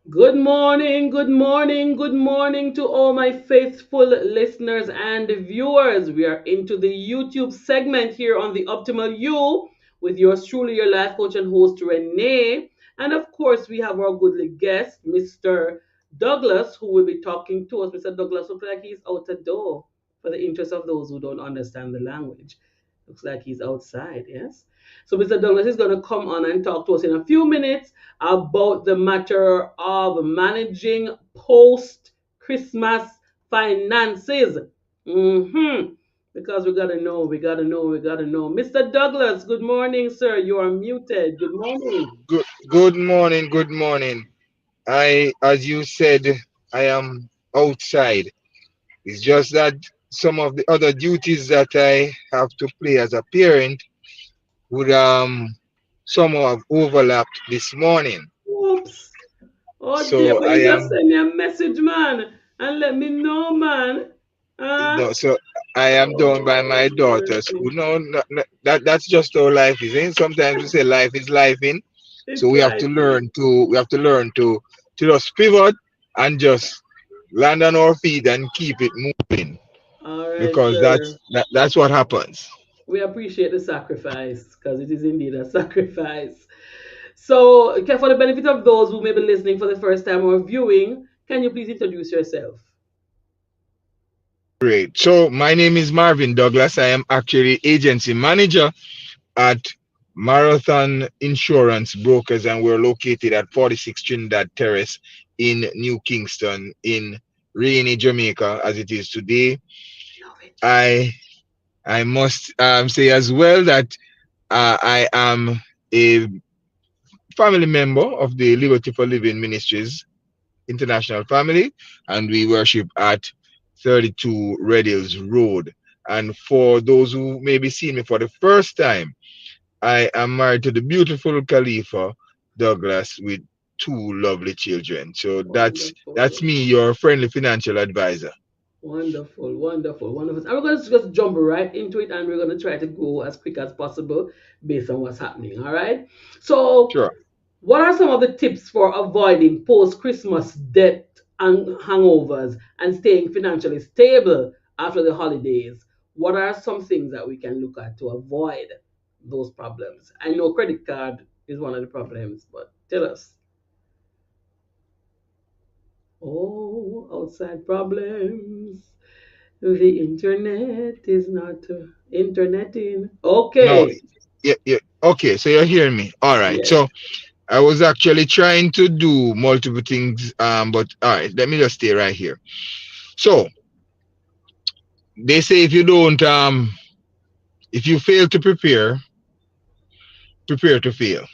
Good morning, good morning, good morning to all my faithful listeners and viewers. We are into the YouTube segment here on the Optimal You with yours truly, your life coach and host Renee. And of course, we have our goodly guest, Mr. Douglas, who will be talking to us. Mr. Douglas looks like he's out the door for the interest of those who don't understand the language. Looks like he's outside, yes? So Mr. Douglas is going to come on and talk to us in a few minutes about the matter of managing post Christmas finances. Mm-hmm. Because we gotta know. Mr. Douglas, good morning, sir. You are muted. Good morning. Good morning, good morning. As you said, I am outside. It's just that some of the other duties that I have to play as a parent would somehow have overlapped this morning. Oops. Oh dear, So but you just send me a message, man, and let me know, man. Huh? no, so I am done by Oh, my daughter's school. mercy. No, that's just how life is. Eh? Sometimes we say life is life in. So It's we have life. to learn to just pivot and just land on our feet and keep it moving All right, because sir. that's what happens. We appreciate the sacrifice because it is indeed a sacrifice. So, okay, for the benefit of those who may be listening for the first time or viewing, can you please introduce yourself? Great. So my name is Marvin Douglas. I am actually agency manager at Marathon Insurance Brokers, and we're located at 46 Trinidad Terrace in New Kingston in rainy Jamaica as it is today. Love it. I I must say as well that I am a family member of the Liberty for Living Ministries International Family, and we worship at 32 Red Hills Road. And for those who maybe see me for the first time, I am married to the beautiful Khalifa Douglas with two lovely children. So that's Wonderful. me, your friendly financial advisor. Wonderful, wonderful, wonderful. And we're going to just jump right into it and we're going to try to go as quick as possible based on what's happening. All right. So, Sure. what are some of the tips for avoiding post Christmas debt and hangovers and staying financially stable after the holidays? What are some things that we can look at to avoid those problems? I know credit card is one of the problems, but tell us. Oh, outside problems. The internet is not interneting. No, Okay. yeah, yeah. Okay, so you're hearing me. All right. Yes. So I was actually trying to do multiple things, but all right, let me just stay right here. So they say if you fail to prepare to fail.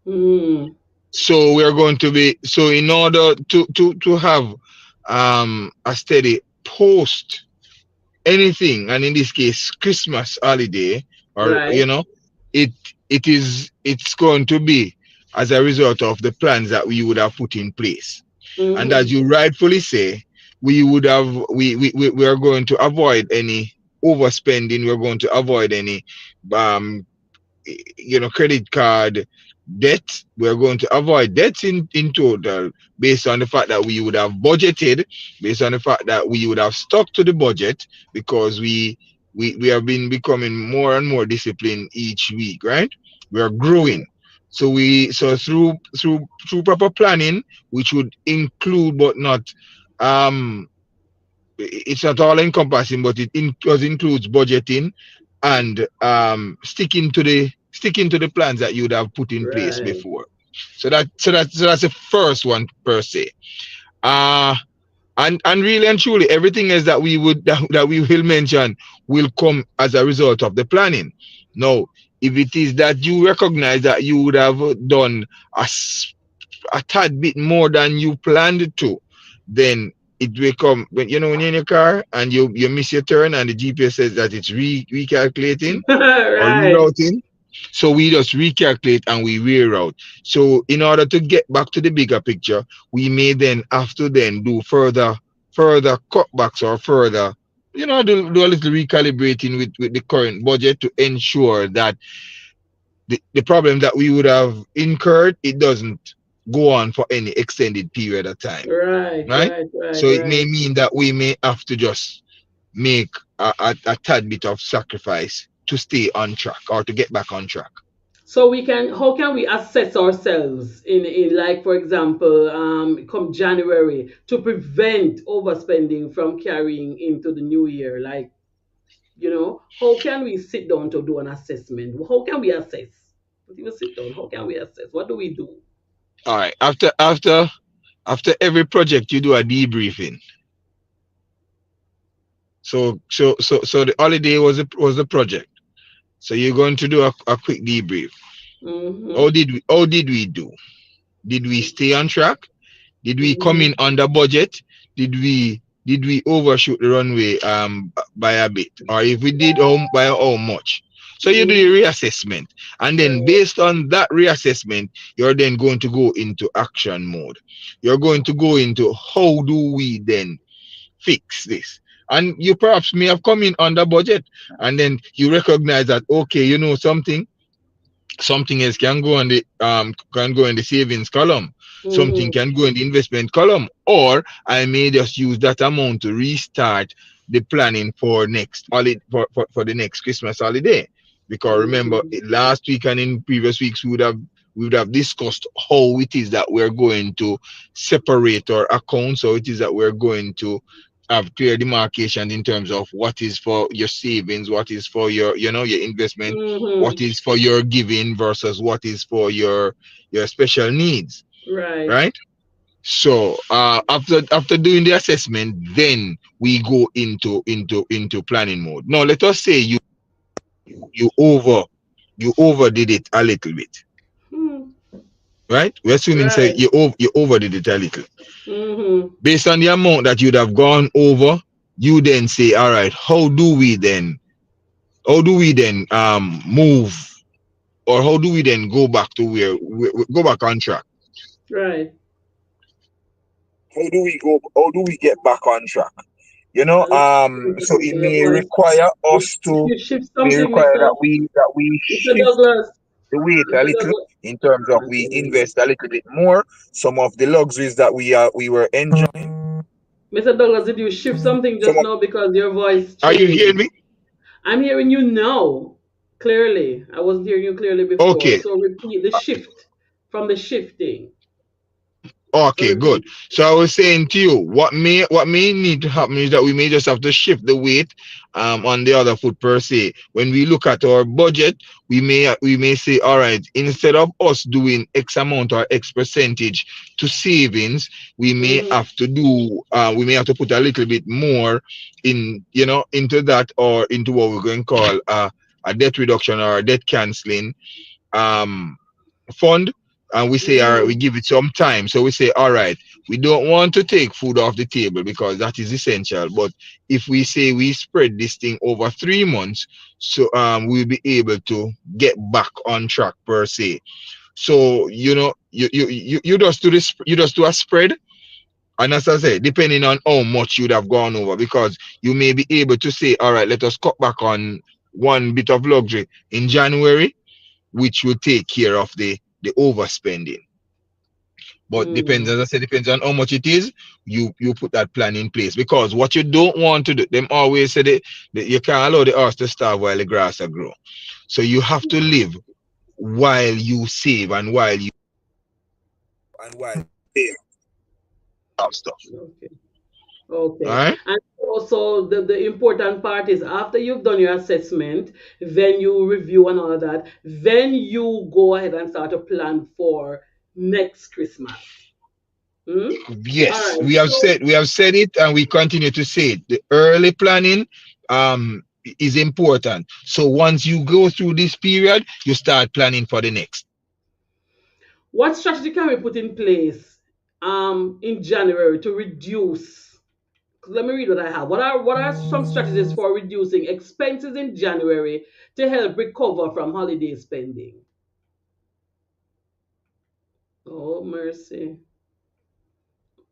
Hmm. So we are going to be so in order to have a steady post anything, and in this case Christmas holiday, or Right. it it's going to be as a result of the plans that we would have put in place. And as Hmm. you rightfully say, we are going to avoid any overspending. We're going to avoid any um credit card debt. We're going to avoid debts in total, based on the fact that we would have budgeted, based on the fact that we would have stuck to the budget, because we have been becoming more and more disciplined each week, right? We are Right. growing. So through proper planning, which would include but not um it's not all encompassing, but it includes budgeting and sticking to the plans that you would have put in place Right. before. So that's the first one per se. Uh and really and truly, everything else that we will mention will come as a result of the planning. Now, if it is that you recognize that you would have done a tad bit more than you planned to, then it will come when you're in your car and you miss your turn and the GPS says that it's recalculating or Right. rerouting. So we just recalculate and we reroute. So in order to get back to the bigger picture, we may then have to then do further cutbacks or further, do a little recalibrating with the current budget to ensure that the problem that we would have incurred, it doesn't. go on for any extended period of time, Right, right? right, right, So it may right. mean that we may have to just make a tad bit of sacrifice to stay on track or to get back on track. So we can, how can we assess ourselves in like for example, come January to prevent overspending from carrying into the new year? Like, how can we sit down to do an assessment? How can we assess? Not even sit down. How can we assess? What do we do? All right. After every project, you do a debriefing. So the holiday was a project. So you're going to do a quick debrief. Mm-hmm. How did we do? Did we stay on track? Did we come Mm-hmm. in under budget? Did we overshoot the runway by a bit? Or if we did, by how much? So you do Mm-hmm. your reassessment, and then Right. based on that reassessment, you're then going to go into action mode. You're going to go into how do we then fix this? And you perhaps may have come in under budget, and then you recognize that, okay, you know something else can go in the savings column, something Mm-hmm. can go in the investment column, or I may just use that amount to restart the planning for next holiday, for the next Christmas holiday. Because remember, Mm-hmm. last week and in previous weeks we would have discussed how it is that we're going to separate our accounts, how it is that we're going to have clear demarcation in terms of what is for your savings, what is for your investment, what Mm-hmm. is for your giving versus what is for your special needs, Right. right? So after doing the assessment, then we go into planning mode. Now let us say you over you overdid it a little bit, Hmm. right? We're assuming say Right. you overdid it a little. Mm-hmm. Based on the amount that you'd have gone over, you then say, all right, how do we then move, or how do we then go back to where we go back on track? Right. How do we get back on track? Listen, So listen it to your may voice. require If, us if to you shift may something, require Mister that we Mister shift Douglas, the weight a Mister little Douglas, in terms of I'm we telling you, invest a little bit more. Some of the luxuries that we were enjoying. Mister Douglas, did you shift something Some just of now because your voice Are you changed? hearing me? I'm hearing you now clearly. I wasn't hearing you clearly before. Okay. So repeat the shift from the shifting. So Okay, good. repeat. So I was saying to you, what may need to happen is that we may just have to shift the weight on the other foot per se. When we look at our budget, we may say, all right, instead of us doing X amount or X percentage to savings, Mm-hmm. we may have to put a little bit more into that, or into what we're going to call a debt reduction or a debt canceling um fund. And we say, all right, we Mm-hmm. give it some time. So we say, all right, we don't want to take food off the table because that is essential. But if we say we spread this thing over 3 months, so we'll be able to get back on track per se. So you just do this, you just do a spread. And as I say, depending on how much you'd have gone over, because you may be able to say, all right, let us cut back on one bit of luxury in January, which will take care of the overspending. But depends, Mm. as I said, depends on how much it is. You put that plan in place, because what you don't want to do, them always say that you can't allow the horse to starve while the grass are grow. So you have to live while you save, and while pay off stuff. Okay. All Okay. right. And also the important part is after you've done your assessment, then you review and all of that, then you go ahead and start to plan for next Christmas. Hmm? All Yes, right. we have said it, and we continue to say it. The early planning is important. So once you go through this period, you start planning for the next. What strategy can we put in place in January to reduce? Let me read what I have. What are some strategies for reducing expenses in January to help recover from holiday spending? Oh mercy.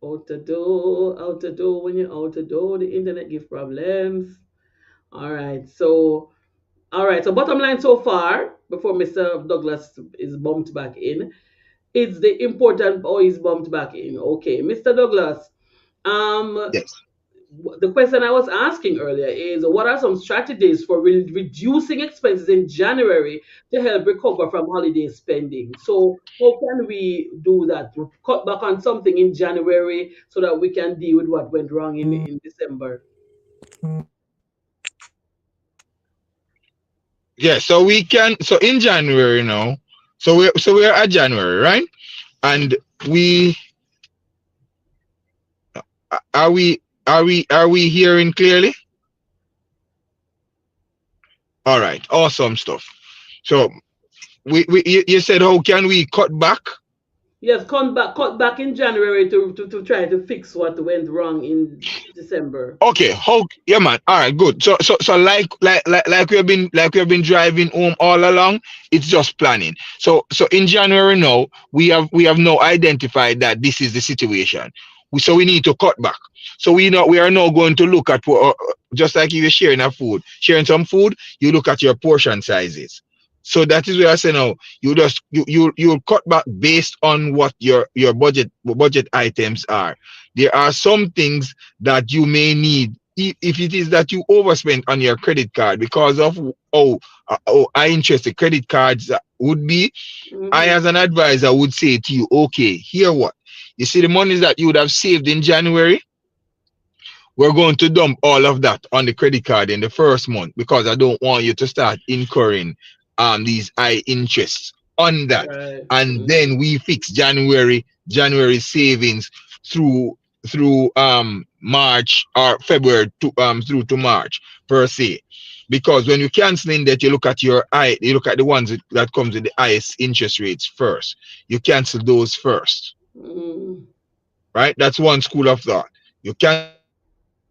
Out the door, out the door. When you're out the door, the internet give problems. All right. So bottom line so far, before Mr. Douglas is bumped back in, It's the important. Oh, he's bumped back in. Okay, Mr. Douglas. Um, Yes. the question I was asking earlier is, what are some strategies for reducing expenses in January to help recover from holiday spending? So, how can we do that? Cut back on something in January so that we can deal with what went wrong in December. Yeah, so we can, so in January now, so we're at January, right? And we are we hearing clearly? All right, awesome stuff. So you said, how can we cut back? Yes, cut back in January to try to fix what went wrong in December. Okay, how, yeah, man. All right, good. So like we have been driving home all along. It's just planning. So in January now, we have now identified that this is the situation. So we need to cut back. So we are now going to look at just like you were sharing a food, sharing some food. You look at your portion sizes. So that is where I say now, you cut back based on what your budget items are. There are some things that you may need, if it is that you overspend on your credit card because of how high interest the credit cards would be. I, Mm-hmm. as an advisor, would say to you, okay, here what, you see the monies that you would have saved in January, we're going to dump all of that on the credit card in the first month, because I don't want you to start incurring these high interests on that. Right. And Mm-hmm. then we fix January savings through March or February to through to March per se. Because when you canceling that, you look at the ones that comes with the highest interest rates first. You cancel those first, Mm-hmm. right? That's one school of thought. You cancel those first,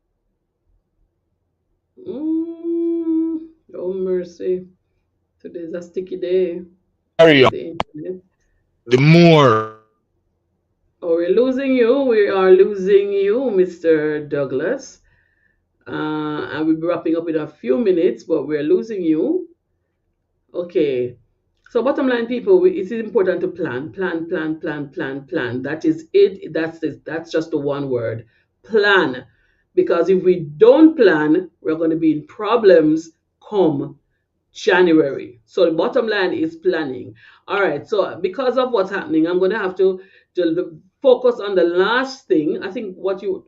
Mm, oh mercy. Today's a sticky day carry on. with the internet. The more Oh, we're losing you. We are losing you, Mr. Douglas. And we'll be wrapping up in a few minutes, but we're losing you. Okay. So bottom line, people, it is important to plan, plan, plan, plan, plan, plan. That is it. That's it. That's just the one word, plan. Because if we don't plan, we're going to be in problems come January. So the bottom line is planning. All right. So because of what's happening, I'm going to have to focus on the last thing. I think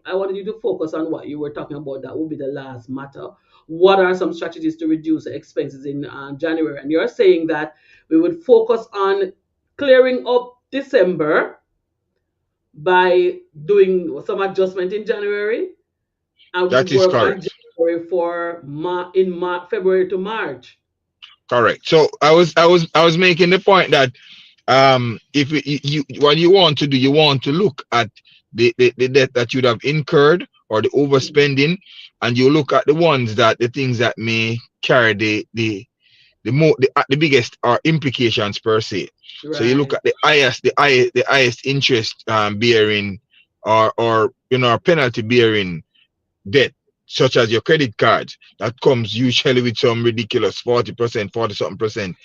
I wanted you to focus on what you were talking about. That will be the last matter. What are some strategies to reduce expenses in January? And you're saying that we would focus on clearing up December by doing some adjustment in January, and we that is work on correct. January for February to March. Correct. So I was making the point that if what you want to do, you want to look at the debt that you'd have incurred or the overspending, and you look at the things that may carry the biggest or implications per se. So you look Right. at the highest interest bearing, or penalty bearing debt, such as your credit cards, that comes usually with some ridiculous 40%, 40 something percent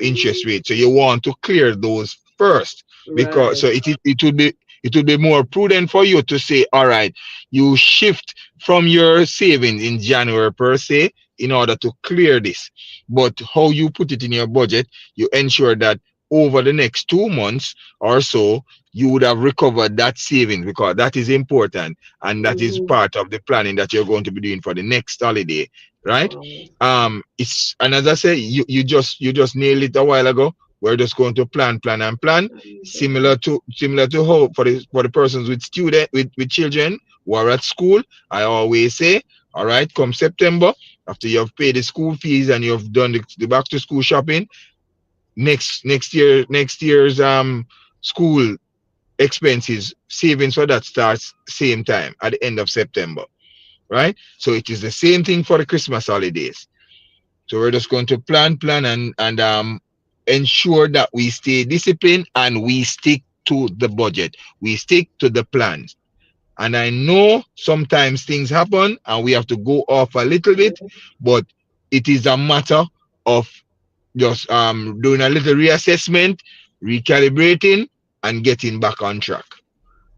interest Mm, rate. So you want to clear those first, because right. so it would be more prudent for you to say, all right, you shift from your savings in January per se in order to clear this. But how you put it in your budget, you ensure that over the next 2 months or so, you would have recovered that savings, because that is important, and that is Hmm. part of the planning that you're going to be doing for the next holiday, right? Wow. It's, and as I say, you just nailed it a while ago. We're just going to plan and plan, similar to how for the persons with with children who are at school. I always say, all right, come September, after you've paid the school fees and you've done the back to school shopping, next year's school expenses savings for that starts same time at the end of September, right? So it is the same thing for the Christmas holidays. So we're just going to plan and ensure that we stay disciplined and we stick to the budget. We stick to the plans. And I know sometimes things happen and we have to go off a little bit, but it is a matter of just doing a little reassessment, recalibrating, and getting back on track.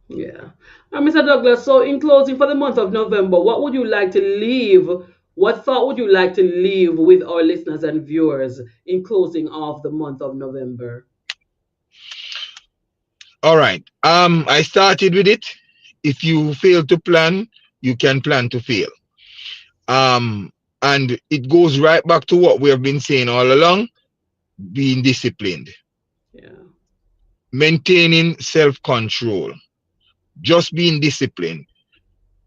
Yeah. Mr. Douglas, so in closing for the month of November, what would you like to leave? What thought would you like to leave with our listeners and viewers in closing of the month of November? All right. I started with it. If you fail to plan, you can plan to fail. Um, and it goes right back to what we have been saying all along: being disciplined, Yeah. maintaining self control, just being disciplined.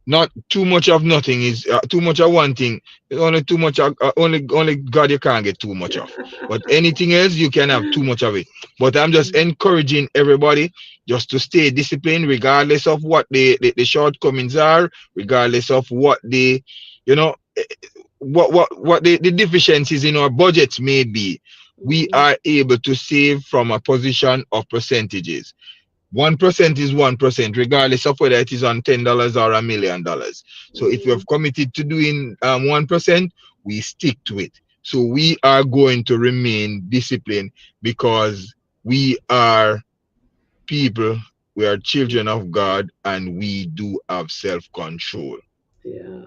Not too much of nothing is too much of one thing. Only too much of only God you can't get too much of. But anything else you can have too much of it. But I'm just encouraging everybody just to stay disciplined, regardless of what the shortcomings are, regardless of what the you know what the deficiencies in our budgets may be. We Mhm. are able to save from a position of percentages. 1% is 1%, regardless of whether it is on $10 or $1 million. So if you Mhm. have committed to doing 1%, we stick to it. So we are going to remain disciplined because we are people, we are children of God, and we do have self control. Yeah.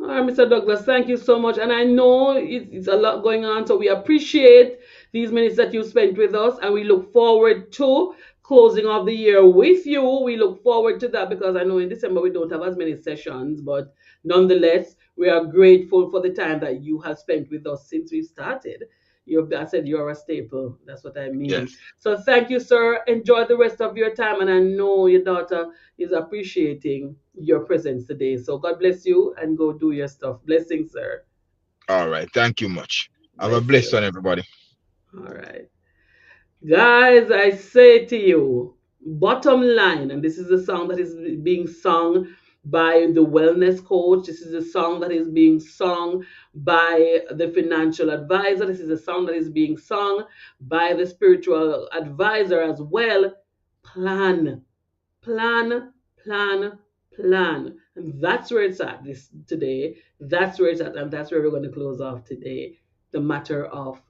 All right, Mr. Douglas, thank you so much. And I know it's a lot going on, so we appreciate these minutes that you spent with us, and we look forward to closing off the year with you. We look forward to that because I know in December we don't have as many sessions, but nonetheless, we are grateful for the time that you have spent with us since we started. I said you're a staple. That's what I mean. Yes. So thank you, sir. Enjoy the rest of your time, and I know your daughter is appreciating your presence today. So God bless you and go do your stuff. Blessings, sir. All right. Thank you much. Have a Bless blessed you. one, everybody. All right. Guys, I say to you, bottom line, and this is a song that is being sung by the wellness coach. This is a song that is being sung by the financial advisor. This is a song that is being sung by the spiritual advisor as well. Plan. Plan, plan, plan. And that's where it's at this today. That's where it's at, and that's where we're going to close off today. The matter of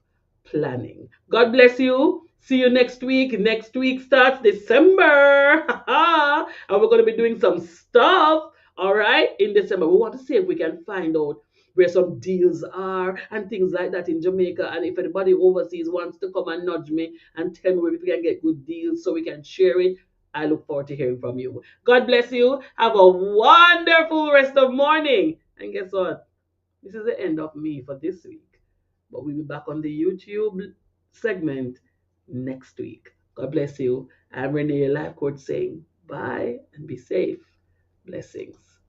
planning. God bless you. See you next week. Next week starts December. And we're going to be doing some stuff, all right, in December. We want to see if we can find out where some deals are and things like that in Jamaica. And if anybody overseas wants to come and nudge me and tell me where we can get good deals so we can share it, I look forward to hearing from you. God bless you. Have a wonderful rest of morning. And guess what? This is the end of me for this week. But we'll be back on the YouTube segment next week. God bless you. I'm Renae, life coach, saying bye and be safe. Blessings.